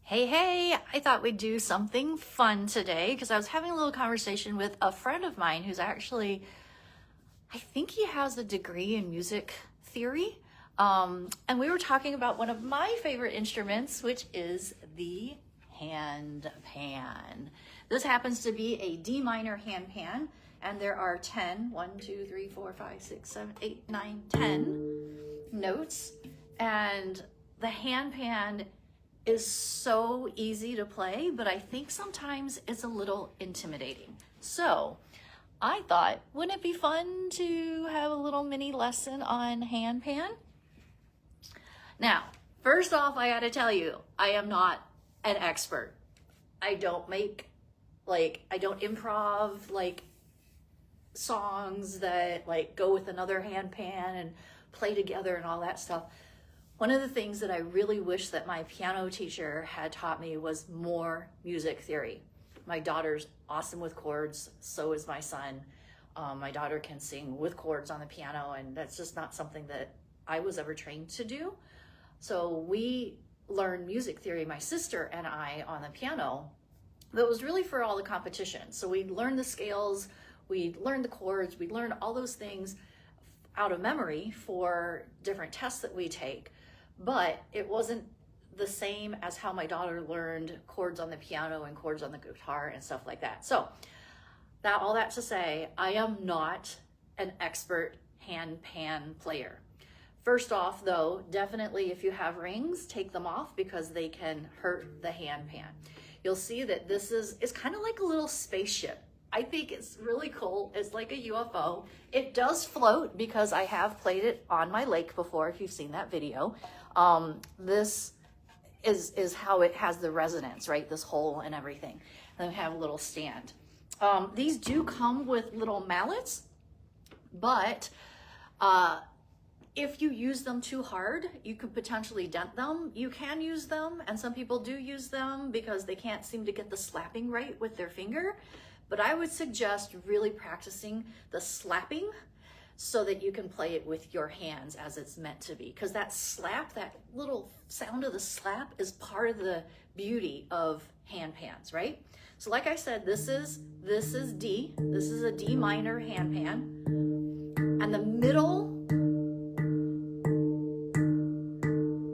Hey, I thought we'd do something fun today because I was having a little conversation with a friend of mine who's actually, I think he has a degree in music theory. And we were talking about one of my favorite instruments, which is the handpan. This happens to be a D minor handpan, and there are 10, 1, 2, 3, 4, 5, 6, 7, 8, 9, 10 notes. And the handpan is so easy to play, but I think sometimes it's a little intimidating. So I thought, wouldn't it be fun to have a little mini lesson on handpan? Now, first off, I gotta tell you, I am not an expert. I don't improv songs that go with another handpan and play together and all that stuff. One of the things that I really wish that my piano teacher had taught me was more music theory. My daughter's awesome with chords, so is my son. My daughter can sing with chords on the piano, and that's just not something that I was ever trained to do. So we learned music theory, my sister and I, on the piano. That was really for all the competition. So we learned the scales, we learned the chords, we learned all those things out of memory for different tests that we take. But it wasn't the same as how my daughter learned chords on the piano and chords on the guitar and stuff like that. So all that to say, I am not an expert handpan player. First off though, definitely if you have rings, take them off because they can hurt the handpan. You'll see that it's kind of like a little spaceship. I think it's really cool. It's like a UFO. It does float because I have played it on my lake before, if you've seen that video. This is how it has the resonance, right? This hole and everything. And then we have a little stand. These do come with little mallets, but if you use them too hard, you could potentially dent them. You can use them, and some people do use them because they can't seem to get the slapping right with their finger. But I would suggest really practicing the slapping so that you can play it with your hands as it's meant to be. Because that slap, that little sound of the slap is part of the beauty of handpans, right? So like I said, this is D. This is a D minor handpan. And the middle,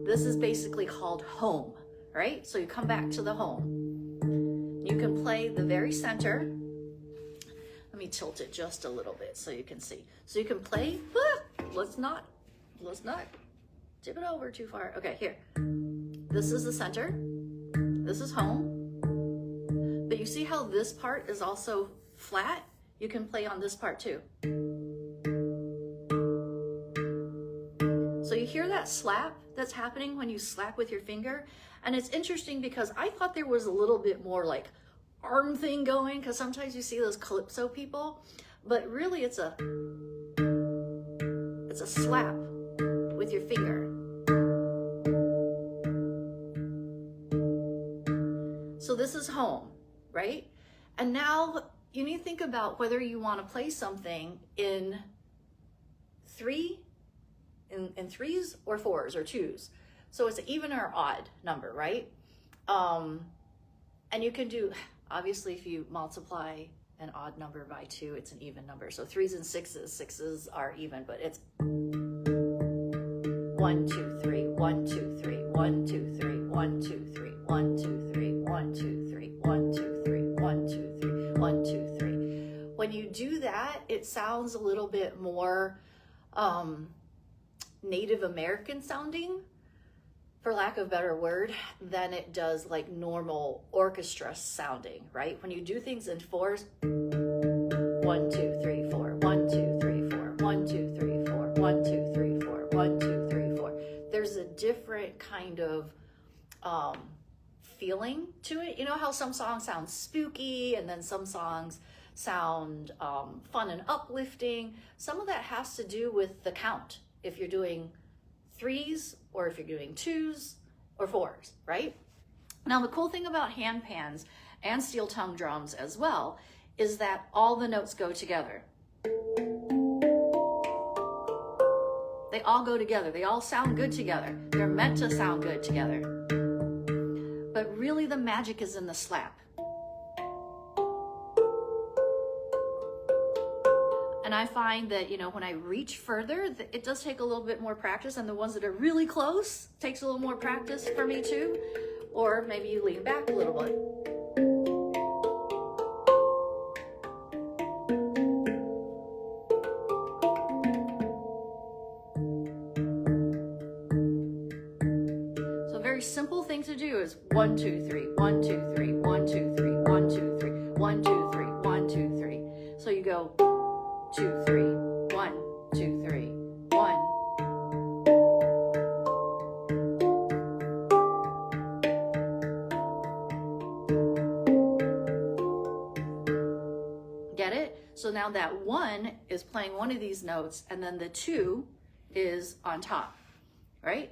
this is basically called home, right? So you come back to the home. You can play the very center. Let me tilt it just a little bit so you can see. So you can play, let's not tip it over too far. Okay, here. This is the center. This is home. But you see how this part is also flat? You can play on this part too. So you hear that slap that's happening when you slap with your finger? And it's interesting because I thought there was a little bit more like arm thing going, because sometimes you see those calypso people, but really it's a slap with your finger. So this is home, right? And now you need to think about whether you want to play something in threes or fours or twos. So it's an even or odd number, right? And you can do, obviously if you multiply an odd number by 2, it's an even number. So 3s and 6s, 6s are even, but it's 1, 2, 3, 1, 2, 3, 1, 2, 3, 1, 2, 3, 1, 2, 3, 1, 2, 3, 1, 2, 3, 1, 2, 3, 1, 2, 3. When you do that, it sounds a little bit more Native American sounding, for lack of a better word, than it does like normal orchestra sounding, right? When you do things in fours, 1, 2, 3, 4, 1, 2, 3, 4, 1, 2, 3, 4, 1, 2, 3, 4, 1, 2, 3, 4. There's a different kind of feeling to it. You know how some songs sound spooky and then some songs sound fun and uplifting? Some of that has to do with the count. If you're doing 3s or if you're doing 2s or 4s, right? Now the cool thing about handpans and steel tongue drums as well is that all the notes go together. They all go together. They all sound good together. They're meant to sound good together. but really the magic is in the slap. And I find that, you know, when I reach further, it does take a little bit more practice, and the ones that are really close takes a little more practice for me too. Or maybe you lean back a little bit. So a very simple thing to do is 1, 2, 3, 1, 2, 3, 1, 2, 3, 1, 2, 3, 1, 2, 3, 1, 2, 3. So you go 2, 3, 1, 2, 3, 1. Get it? So now that 1 is playing one of these notes, and then the 2 is on top, right?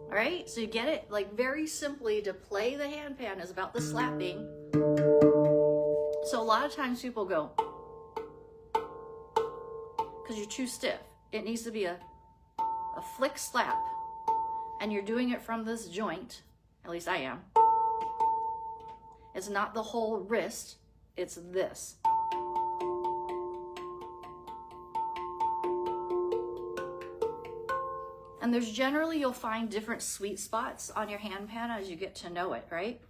Right? So you get it? Like, very simply, to play the handpan is about the slapping. So a lot of times people go, because you're too stiff. It needs to be a flick slap. And you're doing it from this joint. At least I am. It's not the whole wrist. It's this. And there's generally, you'll find different sweet spots on your handpan as you get to know it, right?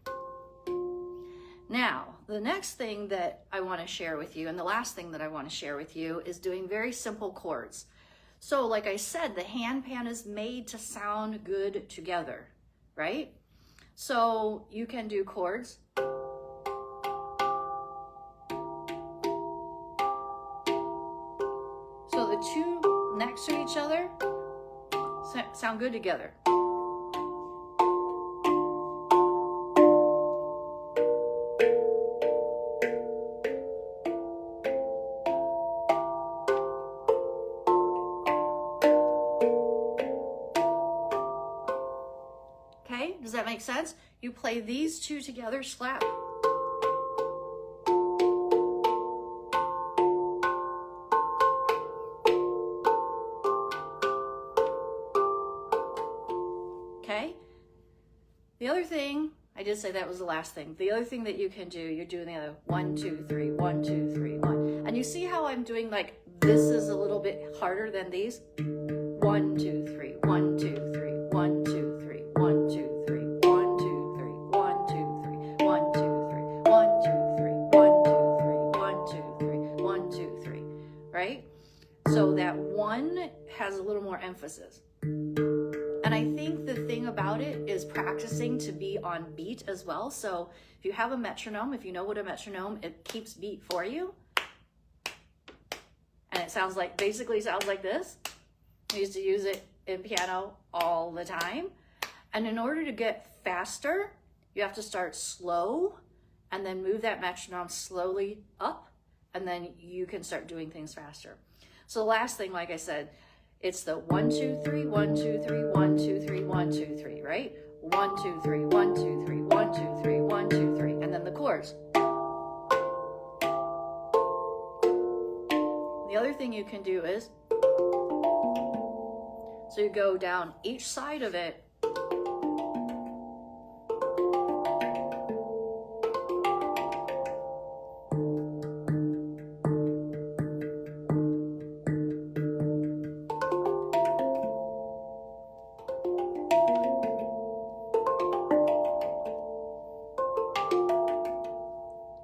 Now, the next thing that I want to share with you, and the last thing that I want to share with you, is doing very simple chords. So like I said, the handpan is made to sound good together, right? So you can do chords. So the two next to each other sound good together. Okay, does that make sense? You play these two together, slap. Okay. The other thing, I did say that was the last thing. The other thing that you can do, you're doing the other 1, 2, 3, 1, 2, 3, 1. And you see how I'm doing, like, this is a little bit harder than these? 1, 2, 3, 1, 2, 3, 1, 2, 3, 1, 2, 3, 1, 2, 3, 1, 2, 3, 1, 2, 3, 1, 2, 3, 1, 2, 3, 1, 2, 3, 1, 2, 3, right? So that 1 has a little more emphasis. And I think the thing about it is practicing to be on beat as well. So if you have a metronome, if you know what a metronome, it keeps beat for you. And it sounds like, basically sounds like this. I used to use it in piano all the time. And in order to get faster, you have to start slow and then move that metronome slowly up, and then you can start doing things faster. So the last thing, like I said, it's the 1, 2, 3, 1, 2, 3, 1, 2, 3, 1, 2, 3, right? 1, 2, 3, 1, 2, 3, 1, 2, 3, 1, 2, 3, and then the chords. The other thing you can do is, so you go down each side of it.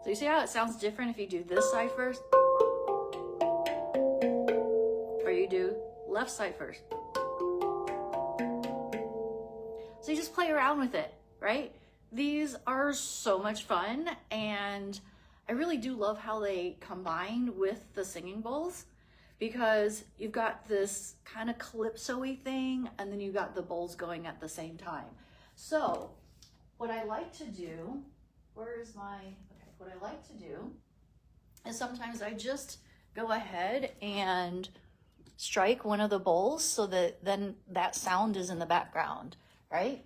So you see how it sounds different if you do this side first? Or you do left side first. So you just play around with it, right? These are so much fun, and I really do love how they combine with the singing bowls, because you've got this kind of calypso-y thing, and then you've got the bowls going at the same time. So what I like to do, what I like to do is sometimes I just go ahead and strike one of the bowls so that then that sound is in the background, right?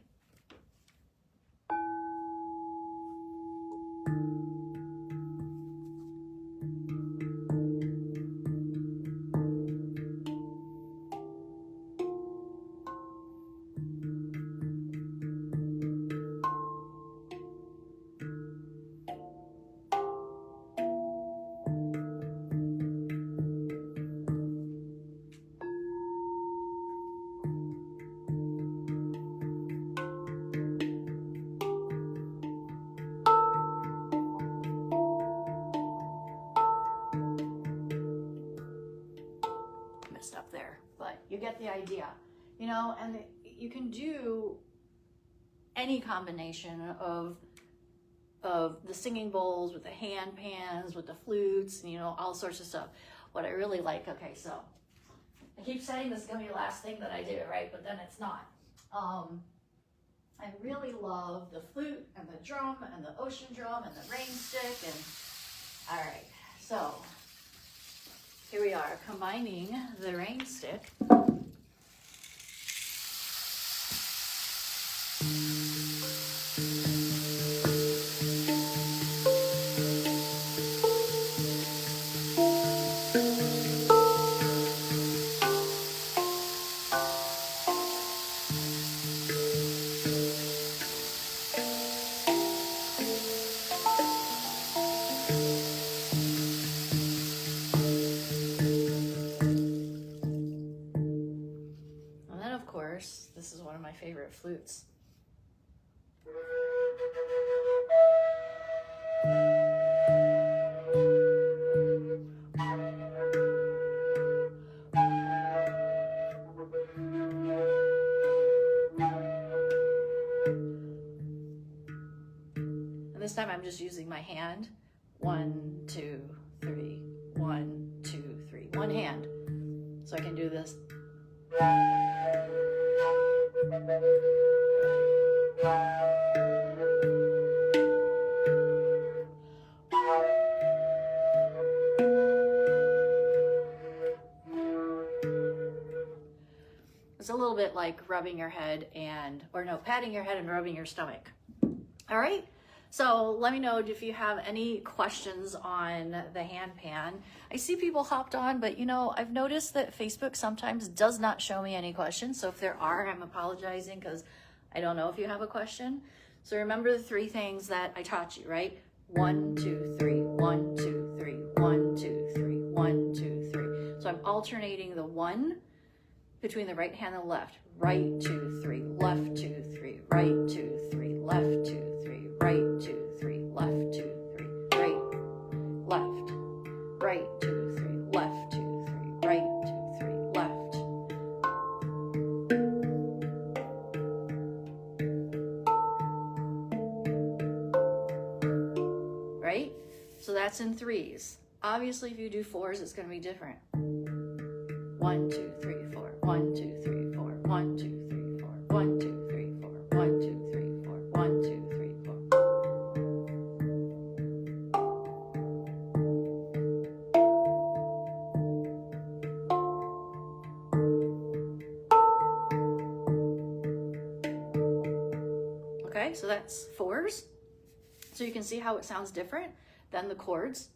Up there, but you get the idea, you know. And you can do any combination of the singing bowls with the hand pans, with the flutes, and, you know, all sorts of stuff. What I really like, okay, so I keep saying this is gonna be the last thing that I do, right? But then it's not. I really love the flute and the drum and the ocean drum and the rain stick. And all right, so here we are combining the rain stick. This is one of my favorite flutes. And this time I'm just using my hand. 1, 2, 3, 1, 2, 3. One hand. So I can do this. It's a little bit like rubbing your head patting your head and rubbing your stomach. All right. So let me know if you have any questions on the handpan. I see people hopped on, but you know, I've noticed that Facebook sometimes does not show me any questions. So if there are, I'm apologizing because I don't know if you have a question. So remember the 3 things that I taught you, right? 1, 2, 3, 1, 2, 3, 1, 2, 3, 1, 2, 3. So I'm alternating the 1 between the right hand and the left. Right, 2, 3, left, 2, 3, right, 2, 3, left, 2, 3, right, 2, 3, left, 2, 3, right, left, right, 2, 3, left, 2, 3, right, 2, 3, left. Right? So that's in 3s. Obviously, if you do 4s, it's going to be different. 1, 2, 3, 4. 1, 2, 3, 4. 1, 2, 3, 4. 1, 2, 3, 4. 1, 2, 3, 4. 1, 2, 3, 4. Okay, so that's 4s. So you can see how it sounds different than the chords.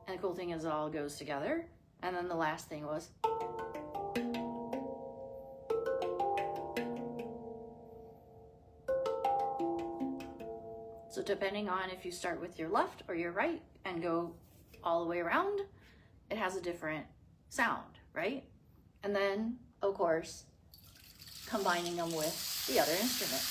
And the cool thing is it all goes together. And then the last thing was. So depending on if you start with your left or your right and go all the way around, it has a different sound, right? And then, of course, combining them with the other instrument.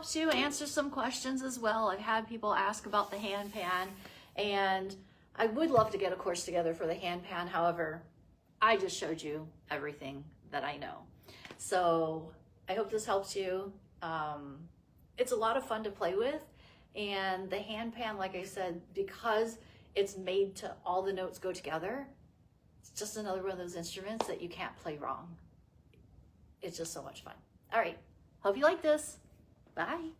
helps you answer some questions as well. I've had people ask about the handpan, and I would love to get a course together for the handpan. However, I just showed you everything that I know. So I hope this helps you. It's a lot of fun to play with, and the handpan, like I said, because it's made to all the notes go together, it's just another one of those instruments that you can't play wrong. It's just so much fun. All right, hope you like this. Bye.